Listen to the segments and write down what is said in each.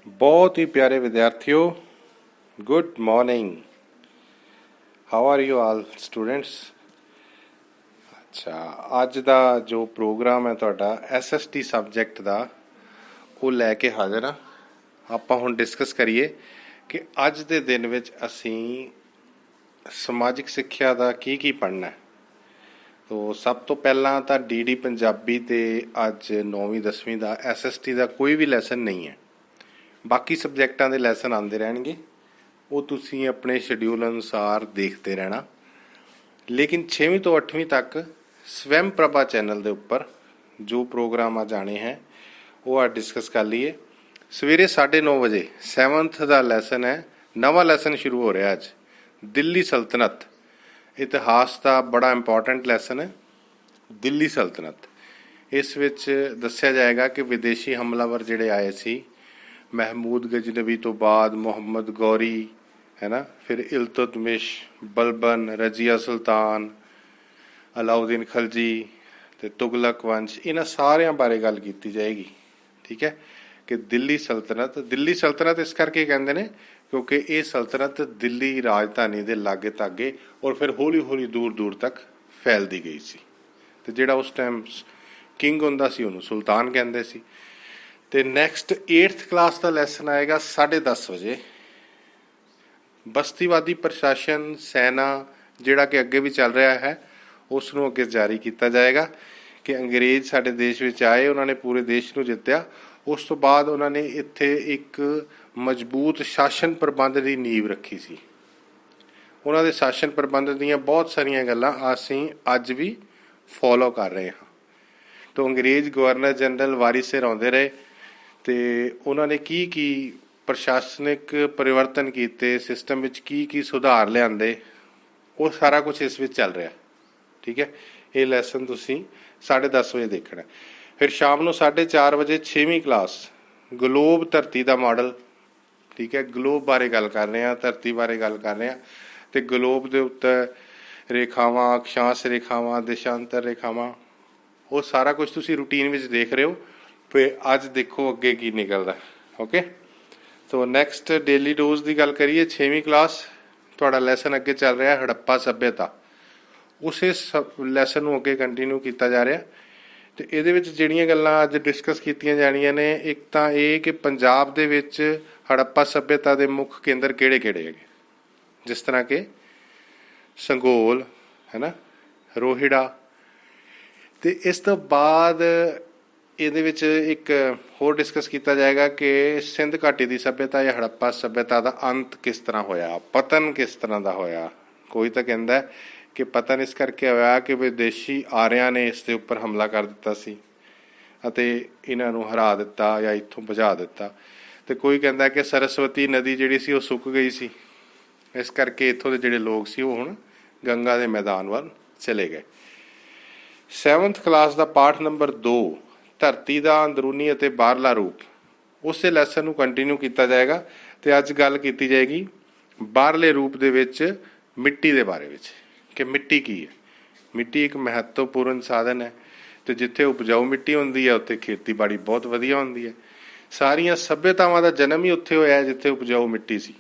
बहुत ही प्यारे विद्यार्थियों, good morning. How are you all students. अच्छा, ਅੱਜ ਦਾ ਜੋ ਪ੍ਰੋਗਰਾਮ ਹੈ ਤੁਹਾਡਾ SST ਸਬਜੈਕਟ ਦਾ ਉਹ ਲੈ ਕੇ ਹਾਜ਼ਰ ਹਾਂ। ਆਪਾਂ ਹੁਣ ਡਿਸਕਸ ਕਰੀਏ ਕਿ ਅੱਜ ਦੇ ਦਿਨ ਵਿੱਚ ਅਸੀਂ ਸਮਾਜਿਕ ਸਿੱਖਿਆ ਦਾ ਕੀ ਪੜ੍ਹਨਾ ਹੈ। ਤੋ ਸਭ ਤੋਂ ਪਹਿਲਾਂ ਤਾਂ DD ਪੰਜਾਬੀ ਤੇ ਅੱਜ 9ਵੀਂ 10ਵੀਂ ਦਾ SST ਦਾ ਕੋਈ ਵੀ ਲੈਸਨ ਨਹੀਂ ਹੈ। ਬਾਕੀ ਸਬਜੈਕਟਾਂ ਦੇ ਲੈਸਨ ਆਉਂਦੇ ਰਹਿਣਗੇ, ਉਹ ਤੁਸੀਂ ਆਪਣੇ ਸ਼ਡਿਊਲ ਅਨੁਸਾਰ ਦੇਖਦੇ ਰਹਿਣਾ। ਲੇਕਿਨ 6ਵੀਂ ਤੋਂ 8ਵੀਂ ਤੱਕ ਸਵੈਮ ਪ੍ਰਭਾ ਚੈਨਲ ਦੇ ਉੱਪਰ ਜੋ ਪ੍ਰੋਗਰਾਮ ਅੱਜ ਆਣੇ ਹੈ ਉਹ ਅੱਜ ਡਿਸਕਸ ਕਰ ਲਈਏ। ਸਵੇਰੇ 9:30 ਵਜੇ 7th ਦਾ ਲੈਸਨ ਹੈ, ਨਵਾਂ ਲੈਸਨ ਸ਼ੁਰੂ ਹੋ ਰਿਹਾ ਅੱਜ, ਦਿੱਲੀ ਸਲਤਨਤ। ਇਤਿਹਾਸ ਦਾ ਬੜਾ ਇੰਪੋਰਟੈਂਟ ਲੈਸਨ ਹੈ ਦਿੱਲੀ ਸਲਤਨਤ। ਇਸ ਵਿੱਚ ਦੱਸਿਆ ਜਾਏਗਾ ਕਿ ਵਿਦੇਸ਼ੀ ਹਮਲਾਵਰ ਜਿਹੜੇ ਆਏ ਸੀ, ਮਹਿਮੂਦ ਗਜਨਵੀ ਤੋਂ ਬਾਅਦ ਮੁਹੰਮਦ ਗੌਰੀ ਹੈ ਨਾ, ਫਿਰ ਇਲਤੁਤਮਿਸ਼, ਬਲਬਨ, ਰਜ਼ੀਆ ਸੁਲਤਾਨ, ਅਲਾਉਦੀਨ ਖਲਜੀ ਤੇ ਤੁਗਲਕ ਵੰਸ਼, ਇਹਨਾਂ ਸਾਰਿਆਂ ਬਾਰੇ ਗੱਲ ਕੀਤੀ ਜਾਏਗੀ। ਠੀਕ ਹੈ ਕਿ ਦਿੱਲੀ ਸਲਤਨਤ ਇਸ ਕਰਕੇ ਕਹਿੰਦੇ ਨੇ ਕਿਉਂਕਿ ਇਹ ਸਲਤਨਤ ਦਿੱਲੀ ਰਾਜਧਾਨੀ ਦੇ ਲਾਗੇ ਤਾਗੇ ਔਰ ਫਿਰ ਹੌਲੀ ਹੌਲੀ ਦੂਰ ਦੂਰ ਤੱਕ ਫੈਲਦੀ ਗਈ ਸੀ। ਤੇ ਜਿਹੜਾ ਉਸ ਟਾਈਮ ਕਿੰਗ ਹੁੰਦਾ ਸੀ ਉਹਨੂੰ ਸੁਲਤਾਨ ਕਹਿੰਦੇ ਸੀ। ਤੇ ਨੈਕਸਟ 8th ਕਲਾਸ ਦਾ ਲੈਸਨ ਆਏਗਾ 10:30 ਵਜੇ। ਬਸਤੀਵਾਦੀ ਪ੍ਰਸ਼ਾਸਨ, ਸੈਨਾ ਜਿਹੜਾ ਕਿ ਅੱਗੇ ਵੀ ਚੱਲ ਰਿਹਾ ਹੈ, ਉਸ ਨੂੰ ਅੱਗੇ ਜਾਰੀ ਕੀਤਾ ਜਾਏਗਾ ਕਿ ਅੰਗਰੇਜ਼ ਸਾਡੇ ਦੇਸ਼ ਵਿੱਚ ਆਏ, ਉਹਨਾਂ ਨੇ ਪੂਰੇ ਦੇਸ਼ ਨੂੰ ਜਿੱਤਿਆ। ਉਸ ਤੋਂ ਬਾਅਦ ਉਹਨਾਂ ਨੇ ਇੱਥੇ ਇੱਕ ਮਜ਼ਬੂਤ ਸ਼ਾਸਨ ਪ੍ਰਬੰਧ ਦੀ ਨੀਂਹ ਰੱਖੀ ਸੀ। ਉਹਨਾਂ ਦੇ ਸ਼ਾਸਨ ਪ੍ਰਬੰਧ ਦੀਆਂ ਬਹੁਤ ਸਾਰੀਆਂ ਗੱਲਾਂ ਅਸੀਂ ਅੱਜ ਵੀ ਫੋਲੋ ਕਰ ਰਹੇ ਹਾਂ। ਤਾਂ ਅੰਗਰੇਜ਼ ਗਵਰਨਰ ਜਨਰਲ ਵਾਰੀ ਸਿਰ ਆਉਂਦੇ ਰਹੇ ਤੇ ਉਹਨਾਂ ਨੇ ਕੀ ਪ੍ਰਸ਼ਾਸਨਿਕ ਪਰਿਵਰਤਨ ਕੀਤੇ, ਸਿਸਟਮ ਵਿੱਚ ਕੀ ਸੁਧਾਰ ਲਿਆਂਦੇ, ਉਹ ਸਾਰਾ ਕੁਝ ਇਸ ਵਿੱਚ ਚੱਲ ਰਿਹਾ। ਠੀਕ ਹੈ, ਇਹ ਲੈਸਨ ਤੁਸੀਂ 10:30 ਵਜੇ ਦੇਖਣਾ। ਫਿਰ ਸ਼ਾਮ ਨੂੰ 4:30 ਵਜੇ 6ਵੀਂ ਕਲਾਸ ਗਲੋਬ ਧਰਤੀ ਦਾ ਮਾਡਲ। ਠੀਕ ਹੈ, ਗਲੋਬ ਬਾਰੇ ਗੱਲ ਕਰ ਰਹੇ ਹਾਂ, ਧਰਤੀ ਬਾਰੇ ਗੱਲ ਕਰ ਰਹੇ ਹਾਂ। ਤੇ ਗਲੋਬ ਦੇ ਉੱਤੇ ਰੇਖਾਵਾਂ, ਅਕਸ਼ਾਂਸ਼ ਰੇਖਾਵਾਂ, ਦੇਸ਼ਾਂਤਰ ਰੇਖਾਵਾਂ, ਉਹ ਸਾਰਾ ਕੁਝ ਤੁਸੀਂ ਰੂਟੀਨ ਵਿੱਚ ਦੇਖ ਰਹੇ ਹੋ। ਫਿਰ ਅੱਜ ਦੇਖੋ ਅੱਗੇ ਕੀ ਨਿਕਲਦਾ। Okay, so next daily dose ਦੀ ਗੱਲ ਕਰੀਏ। 6ਵੀਂ ਕਲਾਸ ਤੁਹਾਡਾ ਲੈਸਨ ਅੱਗੇ ਚੱਲ ਰਿਹਾ ਹੜੱਪਾ ਸੱਭਿਅਤਾ। ਉਸੇ ਲੈਸਨ ਨੂੰ ਅੱਗੇ ਕੰਟੀਨਿਊ ਕੀਤਾ ਜਾ ਰਿਹਾ। ਤੇ ਇਹਦੇ ਵਿੱਚ ਜਿਹੜੀਆਂ ਗੱਲਾਂ ਅੱਜ ਡਿਸਕਸ ਕੀਤੀਆਂ ਜਾਣੀਆਂ ਨੇ, ਇੱਕ ਤਾਂ ਇਹ ਕਿ ਪੰਜਾਬ ਦੇ ਵਿੱਚ ਹੜੱਪਾ ਸੱਭਿਅਤਾ ਦੇ ਮੁੱਖ ਕੇਂਦਰ ਕਿਹੜੇ ਹੈਗੇ, ਜਿਸ ਤਰ੍ਹਾਂ ਕਿ ਸੰਘੋਲ ਹੈ ਨਾ, ਰੋਹਿੜਾ। ਤੇ ਇਸ ਤੋਂ ਬਾਅਦ ਇਹਦੇ ਵਿੱਚ ਇੱਕ ਹੋਰ ਡਿਸਕਸ ਕੀਤਾ ਜਾਏਗਾ ਕਿ ਸਿੰਧ ਘਾਟੀ ਦੀ ਸੱਭਿਅਤਾ ਜਾਂ ਹੜੱਪਾ ਸੱਭਿਅਤਾ ਦਾ ਅੰਤ ਕਿਸ ਤਰ੍ਹਾਂ ਹੋਇਆ, ਪਤਨ ਕਿਸ ਤਰ੍ਹਾਂ ਦਾ ਹੋਇਆ। ਕੋਈ ਤਾਂ ਕਹਿੰਦਾ ਕਿ ਪਤਨ ਇਸ ਕਰਕੇ ਹੋਇਆ ਕਿ ਵਿਦੇਸ਼ੀ ਆਰਿਆਂ ਨੇ ਇਸ ਦੇ ਉੱਪਰ ਹਮਲਾ ਕਰ ਦਿੱਤਾ ਸੀ ਅਤੇ ਇਹਨਾਂ ਨੂੰ ਹਰਾ ਦਿੱਤਾ ਜਾਂ ਇੱਥੋਂ ਭਜਾ ਦਿੱਤਾ। ਤੇ ਕੋਈ ਕਹਿੰਦਾ ਕਿ ਸਰਸਵਤੀ ਨਦੀ ਜਿਹੜੀ ਸੀ ਉਹ ਸੁੱਕ ਗਈ ਸੀ, ਇਸ ਕਰਕੇ ਇੱਥੋਂ ਦੇ ਜਿਹੜੇ ਲੋਕ ਸੀ ਉਹ ਹੁਣ ਗੰਗਾ ਦੇ ਮੈਦਾਨ ਵੱਲ ਚਲੇ ਗਏ। 7th ਕਲਾਸ ਦਾ ਪਾਠ ਨੰਬਰ 2 ਧਰਤੀ ਦਾ ਅੰਦਰੂਨੀ ਅਤੇ ਬਾਹਰਲਾ ਰੂਪ, ਉਸੇ ਲੈਸਨ ਨੂੰ ਕੰਟੀਨਿਊ ਕੀਤਾ ਜਾਏਗਾ। ਤੇ ਅੱਜ ਗੱਲ ਕੀਤੀ ਜਾਏਗੀ ਬਾਹਰਲੇ ਰੂਪ ਦੇ ਵਿੱਚ ਮਿੱਟੀ ਦੇ ਬਾਰੇ ਵਿੱਚ ਕਿ ਮਿੱਟੀ ਕੀ ਹੈ। ਮਿੱਟੀ ਇੱਕ ਮਹੱਤਵਪੂਰਨ ਸਾਧਨ ਹੈ ਤੇ ਜਿੱਥੇ ਉਪਜਾਊ ਮਿੱਟੀ ਹੁੰਦੀ ਹੈ ਉੱਥੇ ਖੇਤੀਬਾੜੀ ਬਹੁਤ ਵਧੀਆ ਹੁੰਦੀ ਹੈ। ਸਾਰੀਆਂ ਸੱਭਿਅਤਾਵਾਂ ਦਾ ਜਨਮ ਹੀ ਉੱਥੇ ਹੋਇਆ ਜਿੱਥੇ ਉਪਜਾਊ ਮਿੱਟੀ ਸੀ।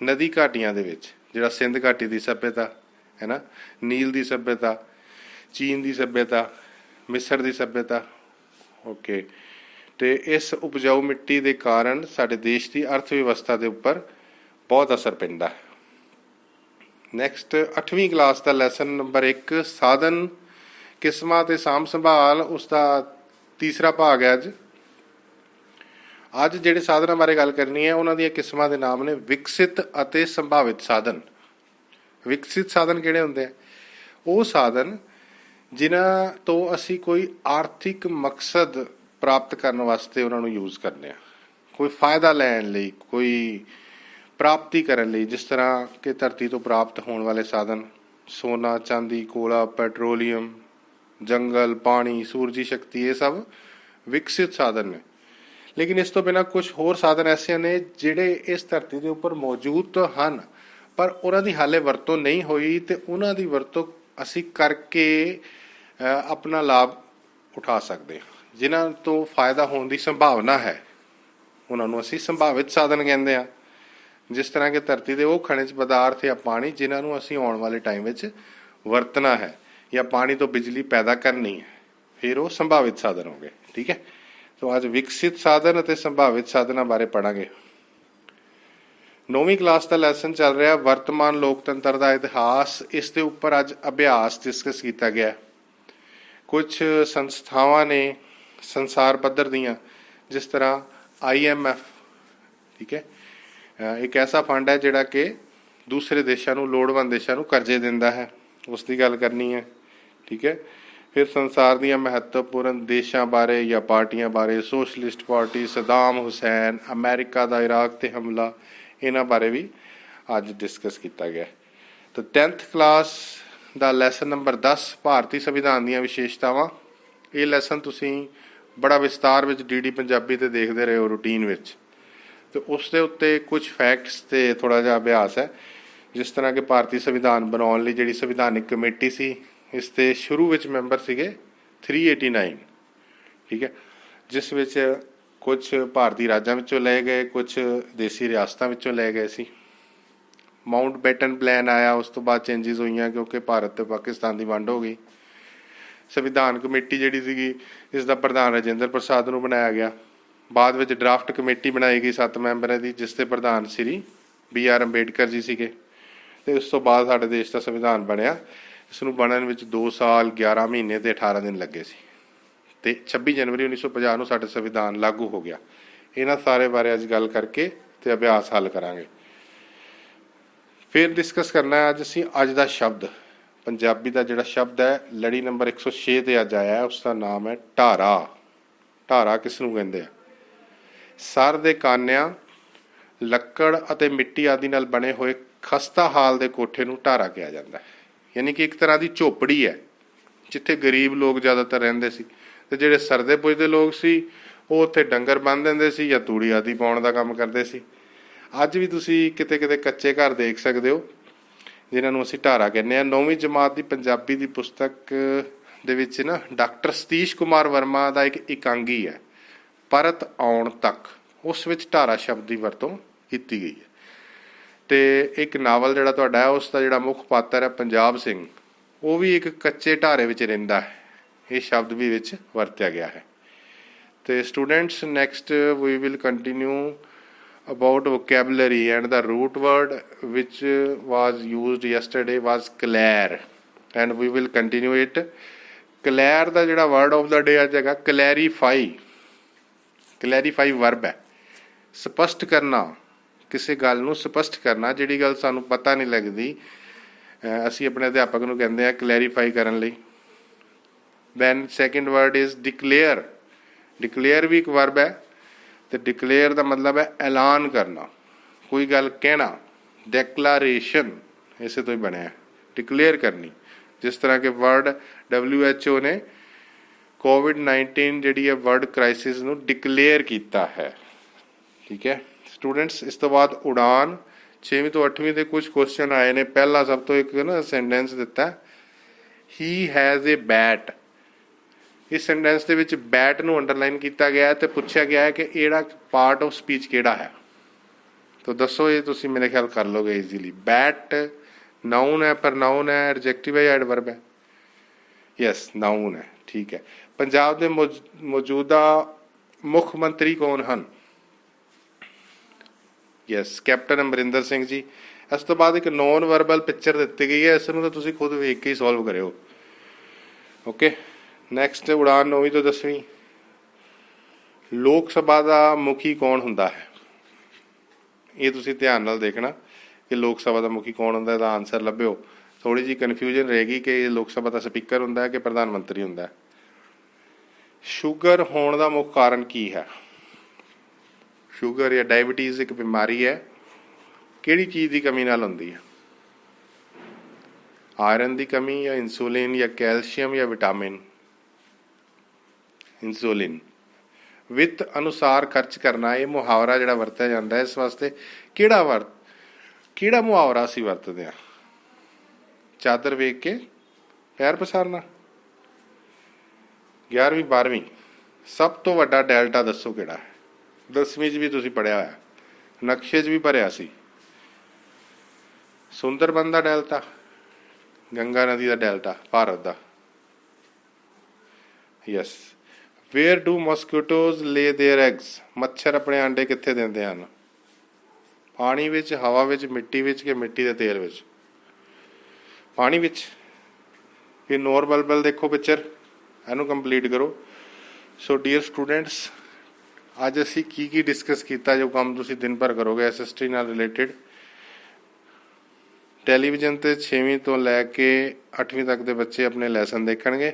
ਨਦੀ ਘਾਟੀਆਂ ਦੇ ਵਿੱਚ ਜਿਹੜਾ ਸਿੰਧ ਘਾਟੀ ਦੀ ਸੱਭਿਅਤਾ ਹੈ ਨਾ, ਨੀਲ ਦੀ ਸੱਭਿਅਤਾ, ਚੀਨ ਦੀ ਸੱਭਿਅਤਾ, ਮਿਸਰ ਦੀ ਸੱਭਿਅਤਾ। ਓਕੇ, ਤੇ ਇਸ ਉਪਜਾਊ ਮਿੱਟੀ ਦੇ ਕਾਰਨ ਸਾਡੇ ਦੇਸ਼ ਦੀ ਅਰਥ ਵਿਵਸਥਾ ਦੇ ਉੱਪਰ ਬਹੁਤ ਅਸਰ ਪੈਂਦਾ ਹੈ। ਨੈਕਸਟ 8ਵੀਂ ਕਲਾਸ ਦਾ ਲੈਸਨ ਨੰਬਰ 1 ਸਾਧਨ, ਕਿਸਮਾਂ ਤੇ ਸਾਂਭ ਸੰਭਾਲ, ਉਸ ਦਾ ਤੀਸਰਾ ਭਾਗ ਹੈ। ਅੱਜ ਜਿਹੜੇ ਸਾਧਨਾਂ ਬਾਰੇ ਗੱਲ ਕਰਨੀ ਹੈ ਉਹਨਾਂ ਦੀਆਂ ਕਿਸਮਾਂ ਦੇ ਨਾਮ ਨੇ ਵਿਕਸਿਤ ਅਤੇ ਸੰਭਾਵਿਤ ਸਾਧਨ। ਵਿਕਸਿਤ ਸਾਧਨ ਕਿਹੜੇ ਹੁੰਦੇ ਆ? ਉਹ ਸਾਧਨ ਜਿਨ੍ਹਾਂ ਤੋਂ ਅਸੀਂ ਕੋਈ ਆਰਥਿਕ ਮਕਸਦ ਪ੍ਰਾਪਤ ਕਰਨ ਵਾਸਤੇ ਉਹਨਾਂ ਨੂੰ ਯੂਜ਼ ਕਰਦੇ ਹਾਂ, ਕੋਈ ਫਾਇਦਾ ਲੈਣ ਲਈ, ਕੋਈ ਪ੍ਰਾਪਤੀ ਕਰਨ ਲਈ। ਜਿਸ ਤਰ੍ਹਾਂ ਕਿ ਧਰਤੀ ਤੋਂ ਪ੍ਰਾਪਤ ਹੋਣ ਵਾਲੇ ਸਾਧਨ ਸੋਨਾ, ਚਾਂਦੀ, ਕੋਲਾ, ਪੈਟਰੋਲੀਅਮ, ਜੰਗਲ, ਪਾਣੀ, ਸੂਰਜੀ ਸ਼ਕਤੀ, ਇਹ ਸਭ ਵਿਕਸਿਤ ਸਾਧਨ ਨੇ। ਲੇਕਿਨ ਇਸ ਤੋਂ ਬਿਨਾਂ ਕੁਝ ਹੋਰ ਸਾਧਨ ਐਸੇ ਨੇ ਜਿਹੜੇ ਇਸ ਧਰਤੀ ਦੇ ਉੱਪਰ ਮੌਜੂਦ ਤਾਂ ਹਨ ਪਰ ਉਹਨਾਂ ਦੀ ਹਾਲੇ ਵਰਤੋਂ ਨਹੀਂ ਹੋਈ ਤੇ ਉਹਨਾਂ ਦੀ ਵਰਤੋਂ ਅਸੀਂ ਕਰਕੇ ਆਪਣਾ ਲਾਭ ਉਠਾ ਸਕਦੇ ਹਾਂ, ਜਿਨ੍ਹਾਂ ਤੋਂ ਫਾਇਦਾ ਹੋਣ ਦੀ ਸੰਭਾਵਨਾ ਹੈ। ਉਹਨਾਂ ਨੂੰ ਅਸੀਂ ਸੰਭਾਵਿਤ ਸਾਧਨ ਕਹਿੰਦੇ ਆ। ਜਿਸ ਤਰ੍ਹਾਂ ਕਿ ਧਰਤੀ ਦੇ ਉਹ ਖਣਿਜ ਪਦਾਰਥ ਜਾਂ ਪਾਣੀ ਜਿਨ੍ਹਾਂ ਨੂੰ ਅਸੀਂ ਆਉਣ ਵਾਲੇ ਟਾਈਮ ਵਿੱਚ ਵਰਤਣਾ ਹੈ ਜਾਂ ਪਾਣੀ ਤੋਂ ਬਿਜਲੀ ਪੈਦਾ ਕਰਨੀ ਹੈ, ਫਿਰ ਉਹ ਸੰਭਾਵਿਤ ਸਾਧਨ ਹੋ ਗਏ। ਠੀਕ ਹੈ, ਸੋ ਅੱਜ ਵਿਕਸਿਤ ਸਾਧਨ ਅਤੇ ਸੰਭਾਵਿਤ ਸਾਧਨਾਂ ਬਾਰੇ ਪੜਾਂਗੇ। 9ਵੀਂ ਕਲਾਸ ਦਾ ਲੈਸਨ ਚੱਲ ਰਿਹਾ ਵਰਤਮਾਨ ਲੋਕਤੰਤਰ ਦਾ ਇਤਿਹਾਸ। ਇਸ ਦੇ ਉੱਪਰ ਅੱਜ ਅਭਿਆਸ ਡਿਸਕਸ ਕੀਤਾ ਗਿਆ। ਕੁਝ ਸੰਸਥਾਵਾਂ ਨੇ ਸੰਸਾਰ ਪੱਧਰ ਦੀਆਂ, ਜਿਸ ਤਰ੍ਹਾਂ IMF, ਠੀਕ ਹੈ, ਇੱਕ ਐਸਾ ਫੰਡ ਹੈ ਜਿਹੜਾ ਕਿ ਦੂਸਰੇ ਦੇਸ਼ਾਂ ਨੂੰ, ਲੋੜਵੰਦ ਦੇਸ਼ਾਂ ਨੂੰ ਕਰਜ਼ੇ ਦਿੰਦਾ ਹੈ, ਉਸ ਦੀ ਗੱਲ ਕਰਨੀ ਹੈ। ਠੀਕ ਹੈ, ਫਿਰ ਸੰਸਾਰ ਦੀਆਂ ਮਹੱਤਵਪੂਰਨ ਦੇਸ਼ਾਂ ਬਾਰੇ ਜਾਂ ਪਾਰਟੀਆਂ ਬਾਰੇ, socialist party, Saddam Hussain, America ਦਾ ਇਰਾਕ 'ਤੇ ਹਮਲਾ, ਇਹਨਾਂ ਬਾਰੇ ਵੀ ਅੱਜ ਡਿਸਕਸ ਕੀਤਾ ਗਿਆ। ਤਾਂ 10th ਕਲਾਸ ਦਾ ਲੈਸਨ ਨੰਬਰ 10 ਭਾਰਤੀ ਸੰਵਿਧਾਨ ਦੀਆਂ ਵਿਸ਼ੇਸ਼ਤਾਵਾਂ। ਇਹ ਲੈਸਨ ਤੁਸੀਂ ਬੜਾ ਵਿਸਤਾਰ ਵਿੱਚ DD ਪੰਜਾਬੀ 'ਤੇ ਦੇਖਦੇ ਰਹੇ ਹੋ ਰੂਟੀਨ ਵਿੱਚ, ਅਤੇ ਉਸ ਦੇ ਉੱਤੇ ਕੁਝ ਫੈਕਟਸ ਅਤੇ ਥੋੜ੍ਹਾ ਜਿਹਾ ਅਭਿਆਸ ਹੈ। ਜਿਸ ਤਰ੍ਹਾਂ ਕਿ ਭਾਰਤੀ ਸੰਵਿਧਾਨ ਬਣਾਉਣ ਲਈ ਜਿਹੜੀ ਸੰਵਿਧਾਨਿਕ ਕਮੇਟੀ ਸੀ, ਇਸ ਦੇ ਸ਼ੁਰੂ ਵਿੱਚ ਮੈਂਬਰ ਸੀਗੇ 389। ਠੀਕ ਹੈ, ਜਿਸ ਵਿੱਚ ਕੁਝ ਭਾਰਤੀ ਰਾਜਾਂ ਵਿੱਚੋਂ ਲਏ ਗਏ, ਕੁਝ ਦੇਸੀ ਰਿਆਸਤਾਂ ਵਿੱਚੋਂ ਲਏ ਗਏ ਸੀ। ਮਾਊਂਟ ਬੈਟਨ ਪਲਾਨ ਆਇਆ, ਉਸ ਤੋਂ ਬਾਅਦ ਚੇਂਜਿਸ ਹੋਈਆਂ ਕਿਉਂਕਿ ਭਾਰਤ ਅਤੇ ਪਾਕਿਸਤਾਨ ਦੀ ਵੰਡ ਹੋ ਗਈ। ਸੰਵਿਧਾਨ ਕਮੇਟੀ ਜਿਹੜੀ ਸੀਗੀ, ਇਸ ਦਾ ਪ੍ਰਧਾਨ ਰਾਜਿੰਦਰ ਪ੍ਰਸਾਦ ਨੂੰ ਬਣਾਇਆ ਗਿਆ। ਬਾਅਦ ਵਿੱਚ ਡਰਾਫਟ ਕਮੇਟੀ ਬਣਾਈ ਗਈ 7 ਮੈਂਬਰਾਂ ਦੀ, ਜਿਸ ਦੇ ਪ੍ਰਧਾਨ ਸ੍ਰੀ BR ਅੰਬੇਡਕਰ ਜੀ ਸੀਗੇ। ਅਤੇ ਉਸ ਤੋਂ ਬਾਅਦ ਸਾਡੇ ਦੇਸ਼ ਦਾ ਸੰਵਿਧਾਨ ਬਣਿਆ। ਇਸ ਨੂੰ ਬਣਨ ਵਿੱਚ 2 ਸਾਲ 11 ਮਹੀਨੇ ਅਤੇ 18 ਦਿਨ ਲੱਗੇ ਸੀ, ਅਤੇ 26 ਜਨਵਰੀ 1950 ਨੂੰ ਸਾਡਾ ਸੰਵਿਧਾਨ ਲਾਗੂ ਹੋ ਗਿਆ। ਇਹਨਾਂ ਸਾਰੇ ਬਾਰੇ ਅੱਜ ਗੱਲ ਕਰਕੇ ਅਤੇ ਅਭਿਆਸ ਹੱਲ ਕਰਾਂਗੇ। ਫਿਰ ਡਿਸਕਸ ਕਰਨਾ ਹੈ ਅੱਜ ਅਸੀਂ ਅੱਜ ਦਾ ਸ਼ਬਦ। ਪੰਜਾਬੀ ਦਾ ਜਿਹੜਾ ਸ਼ਬਦ ਹੈ ਲੜੀ ਨੰਬਰ 106 'ਤੇ ਅੱਜ ਆਇਆ ਹੈ, ਉਸ ਦਾ ਨਾਮ ਹੈ ਢਾਰਾ। ਢਾਰਾ ਕਿਸ ਨੂੰ ਕਹਿੰਦੇ ਆ? ਸਰ ਦੇ ਕਾਨਿਆਂ, ਲੱਕੜ ਅਤੇ ਮਿੱਟੀ ਆਦਿ ਨਾਲ ਬਣੇ ਹੋਏ ਖਸਤਾ ਹਾਲ ਦੇ ਕੋਠੇ ਨੂੰ ਢਾਰਾ ਕਿਹਾ ਜਾਂਦਾ ਹੈ। ਯਾਨੀ ਕਿ ਇੱਕ ਤਰ੍ਹਾਂ ਦੀ ਝੋਪੜੀ ਹੈ ਜਿੱਥੇ ਗਰੀਬ ਲੋਕ ਜ਼ਿਆਦਾਤਰ ਰਹਿੰਦੇ ਸੀ, ਅਤੇ ਜਿਹੜੇ ਸਰਦੇ ਪੁੱਜਦੇ ਲੋਕ ਸੀ ਉਹ ਉੱਥੇ ਡੰਗਰ ਬੰਨ੍ਹ ਦਿੰਦੇ ਸੀ ਜਾਂ ਤੂੜੀ ਆਦਿ ਪਾਉਣ ਦਾ ਕੰਮ ਕਰਦੇ ਸੀ। ਅੱਜ ਵੀ ਤੁਸੀਂ ਕਿਤੇ ਕਿਤੇ ਕੱਚੇ ਘਰ ਦੇਖ ਸਕਦੇ ਹੋ ਜਿਨ੍ਹਾਂ ਨੂੰ ਅਸੀਂ ਢਾਰਾ ਕਹਿੰਦੇ ਹਾਂ। 9ਵੀਂ ਜਮਾਤ ਦੀ ਪੰਜਾਬੀ ਦੀ ਪੁਸਤਕ ਦੇ ਵਿੱਚ ਨਾ ਡਾਕਟਰ ਸਤੀਸ਼ ਕੁਮਾਰ ਵਰਮਾ ਦਾ ਇੱਕ ਇਕਾਂਗੀ ਹੈ ਪਰਤ ਆਉਣ ਤੱਕ, ਉਸ ਵਿੱਚ ਢਾਰਾ ਸ਼ਬਦ ਦੀ ਵਰਤੋਂ ਕੀਤੀ ਗਈ ਹੈ। ਅਤੇ ਇੱਕ ਨਾਵਲ ਜਿਹੜਾ ਤੁਹਾਡਾ ਹੈ, ਉਸ ਦਾ ਜਿਹੜਾ ਮੁੱਖ ਪਾਤਰ ਹੈ ਪੰਜਾਬ ਸਿੰਘ, ਉਹ ਵੀ ਇੱਕ ਕੱਚੇ ਢਾਰੇ ਵਿੱਚ ਰਹਿੰਦਾ ਹੈ। ਇਹ ਸ਼ਬਦ ਵੀ ਵਿੱਚ ਵਰਤਿਆ ਗਿਆ ਹੈ। ਅਤੇ students, next we will continue about vocabulary, and the root word which was used yesterday was clair, and we will continue it. clair ਦਾ ਜਿਹੜਾ word of the day ਅੱਜ ਹੈਗਾ clarify। clarify verb ਹੈ, ਸਪਸ਼ਟ ਕਰਨਾ, ਕਿਸੇ ਗੱਲ ਨੂੰ ਸਪਸ਼ਟ ਕਰਨਾ। ਜਿਹੜੀ ਗੱਲ ਸਾਨੂੰ ਪਤਾ ਨਹੀਂ ਲੱਗਦੀ, ਅਸੀਂ ਆਪਣੇ ਅਧਿਆਪਕ ਨੂੰ ਕਹਿੰਦੇ ਹਾਂ ਕਲੈਰੀਫਾਈ ਕਰਨ ਲਈ। then second word is declare। declare ਵੀ ਇੱਕ verb ਹੈ, ਅਤੇ ਡਿਕਲੇਅਰ ਦਾ ਮਤਲਬ ਹੈ ਐਲਾਨ ਕਰਨਾ, ਕੋਈ ਗੱਲ ਕਹਿਣਾ। ਡੈਕਲਾਰੇਸ਼ਨ ਇਸੇ ਤੋਂ ਹੀ ਬਣਿਆ, ਡਿਕਲੇਅਰ ਕਰਨੀ। ਜਿਸ ਤਰ੍ਹਾਂ ਕਿ ਵਰਲਡ WHO ਨੇ COVID-19 ਜਿਹੜੀ ਹੈ ਵਰਲਡ ਕ੍ਰਾਈਸਿਸ ਨੂੰ ਡਿਕਲੇਅਰ ਕੀਤਾ ਹੈ। ਠੀਕ ਹੈ ਸਟੂਡੈਂਟਸ, ਇਸ ਤੋਂ ਬਾਅਦ ਉਡਾਨ। 6ਵੀਂ ਤੋਂ 8ਵੀਂ ਦੇ ਕੁਝ ਕੁਐਸਚਨ ਆਏ ਨੇ। ਪਹਿਲਾ ਸਭ ਤੋਂ ਇੱਕ ਨਾ ਸੈਂਟੈਂਸ ਦਿੱਤਾ, ਹੀ ਹੈਜ਼ ਏ ਬੈਟ। ਇਸ ਸੈਂਟੈਂਸ ਦੇ ਵਿੱਚ ਬੈਟ ਨੂੰ ਅੰਡਰਲਾਈਨ ਕੀਤਾ ਗਿਆ ਅਤੇ ਪੁੱਛਿਆ ਗਿਆ ਹੈ ਕਿ ਇਹੜਾ ਪਾਰਟ ਆਫ ਸਪੀਚ ਕਿਹੜਾ ਹੈ। ਤਾਂ ਦੱਸੋ, ਇਹ ਤੁਸੀਂ ਮੇਰੇ ਖਿਆਲ ਕਰ ਲਓਗੇ ਈਜ਼ੀਲੀ। ਬੈਟ ਨਾਊਨ ਹੈ, ਪ੍ਰਨਾਊਨ ਹੈ, ਐਡਜੈਕਟਿਵ ਹੈ ਜਾਂ ਐਡਵਰਬ ਹੈ? ਯੈਸ, ਨਾਊਨ ਹੈ। ਠੀਕ ਹੈ। ਪੰਜਾਬ ਦੇ ਮੌਜੂਦਾ ਮੁੱਖ ਮੰਤਰੀ ਕੌਣ ਹਨ? Yes, captain Amarinder Singh ji. ਇਸ ਤੋਂ ਬਾਅਦ ਇੱਕ ਨੋਨ ਵਰਬਲ ਪਿਕਚਰ ਦਿੱਤੀ ਗਈ ਹੈ, ਇਸ ਨੂੰ ਤਾਂ ਤੁਸੀਂ ਖੁਦ ਵੇਖ ਕੇ ਹੀ ਸੋਲਵ ਕਰਿਓ। ਓਕੇ, ਨੈਕਸਟ ਉਡਾਨ 9ਵੀਂ ਤੋਂ 10ਵੀਂ। ਲੋਕ ਸਭਾ ਦਾ ਮੁਖੀ ਕੌਣ ਹੁੰਦਾ ਹੈ? ਇਹ ਤੁਸੀਂ ਧਿਆਨ ਨਾਲ ਦੇਖਣਾ ਕਿ ਲੋਕ ਸਭਾ ਦਾ ਮੁਖੀ ਕੌਣ ਹੁੰਦਾ, ਇਹਦਾ ਆਨਸਰ ਲੱਭਿਓ। ਥੋੜ੍ਹੀ ਜਿਹੀ ਕਨਫਿਊਜ਼ਨ ਰਹੇਗੀ ਕਿ ਲੋਕ ਸਭਾ ਦਾ ਸਪੀਕਰ ਹੁੰਦਾ ਹੈ ਕਿ ਪ੍ਰਧਾਨ ਮੰਤਰੀ ਹੁੰਦਾ ਹੈ। ਸ਼ੂਗਰ ਹੋਣ ਦਾ ਮੁੱਖ ਕਾਰਨ ਕੀ ਹੈ? ਸ਼ੂਗਰ ਜਾਂ ਡਾਇਬਟੀਜ਼ ਇੱਕ ਬਿਮਾਰੀ ਹੈ, ਕਿਹੜੀ ਚੀਜ਼ ਦੀ ਕਮੀ ਨਾਲ ਹੁੰਦੀ ਹੈ? ਆਇਰਨ ਦੀ ਕਮੀ ਜਾਂ ਇੰਸੂਲਿਨ ਜਾਂ ਕੈਲਸ਼ੀਅਮ ਜਾਂ ਵਿਟਾਮਿਨ? ਇੰਸੂਲਿਨ। ਵਿੱਤ ਅਨੁਸਾਰ ਖਰਚ ਕਰਨਾ, ਇਹ ਮੁਹਾਵਰਾ ਜਿਹੜਾ ਵਰਤਿਆ ਜਾਂਦਾ ਹੈ, ਇਸ ਵਾਸਤੇ ਕਿਹੜਾ ਮੁਹਾਵਰਾ ਅਸੀਂ ਵਰਤਦੇ ਹਾਂ? ਚਾਦਰ ਵੇਖ ਕੇ ਪੈਰ ਪਸਾਰਨਾ। 11ਵੀਂ 12ਵੀਂ, ਸਭ ਤੋਂ ਵੱਡਾ ਡੈਲਟਾ ਦੱਸੋ ਕਿਹੜਾ ਹੈ? 10ਵੀਂ 'ਚ ਵੀ ਤੁਸੀਂ ਪੜ੍ਹਿਆ ਹੋਇਆ, ਨਕਸ਼ੇ 'ਚ ਵੀ ਭਰਿਆ ਸੀ। ਸੁੰਦਰਬਨ ਦਾ ਡੈਲਟਾ, ਗੰਗਾ ਨਦੀ ਦਾ ਡੈਲਟਾ ਭਾਰਤ ਦਾ। Yes. Where do mosquitoes lay their eggs, ਮੱਛਰ ਆਪਣੇ ਆਂਡੇ ਕਿੱਥੇ ਦਿੰਦੇ ਹਨ? ਪਾਣੀ ਵਿੱਚ, ਹਵਾ ਵਿੱਚ, ਮਿੱਟੀ ਵਿੱਚ ਕਿ ਮਿੱਟੀ ਦੇ ਤੇਲ ਵਿੱਚ? ਪਾਣੀ ਵਿੱਚ। ਫਿਰ ਨੋਰ ਬਲਬਲ ਦੇਖੋ ਪਿਕਚਰ, ਇਹਨੂੰ ਕੰਪਲੀਟ ਕਰੋ। ਸੋ ਡੀਅਰ ਸਟੂਡੈਂਟਸ, ਅੱਜ ਅਸੀਂ ਕੀ ਡਿਸਕਸ ਕੀਤਾ, ਜੋ ਕੰਮ ਤੁਸੀਂ ਦਿਨ ਭਰ ਕਰੋਗੇ SST ਨਾਲ ਰਿਲੇਟਡ। ਟੈਲੀਵਿਜ਼ਨ 'ਤੇ 6ਵੀਂ ਤੋਂ ਲੈ ਕੇ 8ਵੀਂ ਤੱਕ ਦੇ ਬੱਚੇ ਆਪਣੇ ਲੈਸਨ ਦੇਖਣਗੇ,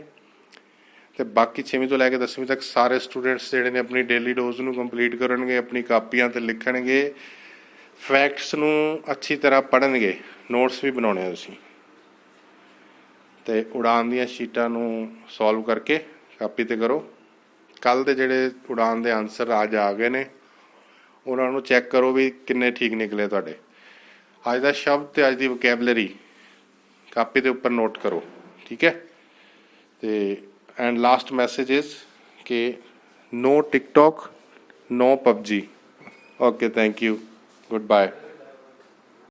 ਅਤੇ ਬਾਕੀ 6ਵੀਂ ਤੋਂ ਲੈ ਕੇ 10ਵੀਂ ਤੱਕ ਸਾਰੇ ਸਟੂਡੈਂਟਸ ਜਿਹੜੇ ਨੇ ਆਪਣੀ ਡੇਲੀ ਡੋਜ਼ ਨੂੰ ਕੰਪਲੀਟ ਕਰਨਗੇ, ਆਪਣੀ ਕਾਪੀਆਂ 'ਤੇ ਲਿਖਣਗੇ, ਫੈਕਟਸ ਨੂੰ ਅੱਛੀ ਤਰ੍ਹਾਂ ਪੜ੍ਹਨਗੇ, ਨੋਟਸ ਵੀ ਬਣਾਉਣੇ ਆ ਤੁਸੀਂ, ਅਤੇ ਉਡਾਨ ਦੀਆਂ ਸ਼ੀਟਾਂ ਨੂੰ ਸੋਲਵ ਕਰਕੇ ਕਾਪੀ 'ਤੇ ਕਰੋ। ਕੱਲ੍ਹ ਦੇ ਜਿਹੜੇ ਉਡਾਨ ਦੇ ਆਨਸਰ ਅੱਜ ਆ ਗਏ ਨੇ, ਉਹਨਾਂ ਨੂੰ ਚੈੱਕ ਕਰੋ ਵੀ ਕਿੰਨੇ ਠੀਕ ਨਿਕਲੇ ਤੁਹਾਡੇ। ਅੱਜ ਦਾ ਸ਼ਬਦ ਅਤੇ ਅੱਜ ਦੀ ਵੋਕੈਬਲਰੀ ਕਾਪੀ ਦੇ ਉੱਪਰ ਨੋਟ ਕਰੋ, ਠੀਕ ਹੈ। ਅਤੇ ਐਂਡ ਲਾਸਟ ਮੈਸੇਜ ਇਜ਼ ਕਿ no TikTok, no PUBG. Okay, thank you. Goodbye.